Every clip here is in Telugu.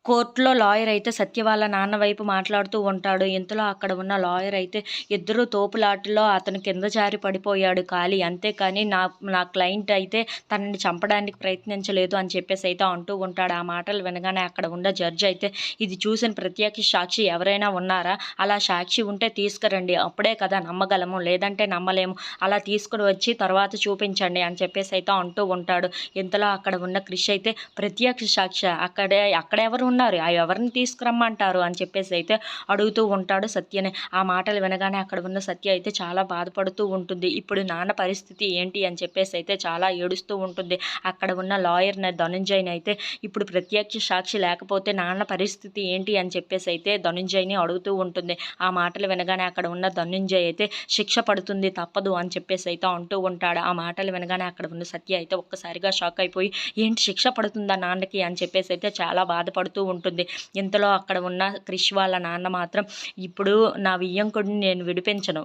కోర్టులో లాయర్ అయితే సత్య వాళ్ళ నాన్న వైపు మాట్లాడుతూ ఉంటాడు. ఇంతలో అక్కడ ఉన్న లాయర్ అయితే ఇద్దరు తోపులాటలో అతను కింద జారి పడిపోయాడు కాలి. అంతేకాని నా నా క్లయింట్ అయితే తనని చంపడానికి ప్రయత్నించలేదు అని చెప్పేసి అయితే అంటూ ఉంటాడు. ఆ మాటలు వినగానే అక్కడ ఉన్న జడ్జి అయితే ఇది చూసిన ప్రత్యక్ష సాక్షి ఎవరైనా ఉన్నారా? అలా సాక్షి ఉంటే తీసుకురండి. అప్పుడే కదా నమ్మగలము. లేదంటే నమ్మలేము. అలా తీసుకుని వచ్చి తర్వాత చూపించండి అని చెప్పేసి అయితే అంటూ ఉంటాడు. ఇంతలో అక్కడ ఉన్న క్రిష్ అయితే ప్రత్యక్ష సాక్షి అక్కడెవరు ఉన్నారు? ఎవరిని తీసుకురమ్మంటారు అని చెప్పేసి అయితే అడుగుతూ ఉంటాడు సత్యని. ఆ మాటలు వినగానే అక్కడ ఉన్న సత్య అయితే చాలా బాధపడుతూ ఉంటుంది. ఇప్పుడు నాన్న పరిస్థితి ఏంటి అని చెప్పేసి అయితే చాలా ఏడుస్తూ ఉంటుంది. అక్కడ ఉన్న లాయర్ని ధనుంజయ్ని అయితే ఇప్పుడు ప్రత్యక్ష సాక్షి లేకపోతే నాన్న పరిస్థితి ఏంటి అని చెప్పేసి అయితే ధనుంజయ్ని అడుగుతూ ఉంటుంది. ఆ మాటలు వినగానే అక్కడ ఉన్న ధనుంజయ్ అయితే శిక్ష పడుతుంది తప్పదు అని చెప్పేసి అయితే అంటూ ఉంటాడు. ఆ మాటలు వినగానే అక్కడ ఉన్న సత్య అయితే ఒక్కసారిగా షాక్ అయిపోయి ఏంటి శిక్ష పడుతుందా నాన్నకి అని చెప్పేసి అయితే చాలా బాధపడుతూ ఉంటుంది. ఇంతలో అక్కడ ఉన్న క్రిష్ వాళ్ళ నాన్న మాత్రం ఇప్పుడు నా వియ్యంకుడిని నేను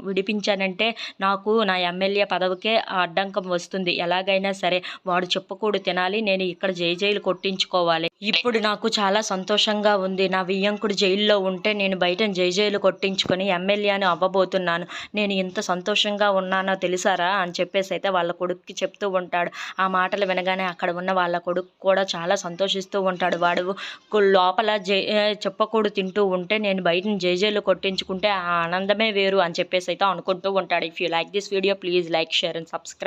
విడిపించానంటే నాకు నా ఎమ్మెల్యే పదవికే అడ్డంకం వస్తుంది. ఎలాగైనా సరే వాడు చెప్పకూడు తినాలి. నేను ఇక్కడ జైలు కొట్టించుకోవాలి. ఇప్పుడు నాకు చాలా సంతోషంగా ఉంది. నా వియ్యంకుడు జైల్లో ఉంటే నేను బయట జైలు కొట్టించుకొని ఎమ్మెల్యేని అవ్వబోతున్నాను. నేను ఇంత సంతోషంగా ఉన్నానో తెలుసారా అని చెప్పేసి అయితే వాళ్ళ కొడుక్కి చెప్తూ ఉంటాడు. ఆ మాటలు వినగానే అక్కడ ఉన్న వాళ్ళ కొడుకు కూడా చాలా సంతోషిస్తూ ఉంటాడు. వాడు లోపల చెప్పకూడు తింటూ ఉంటే నేను బయట జైలు కొట్టించుకుంటే ఆ ఆనందమే వేరు అని చెప్పేసి అయితే అనుకుంటూ ఉంటాడు. If you like this video please like, share and subscribe.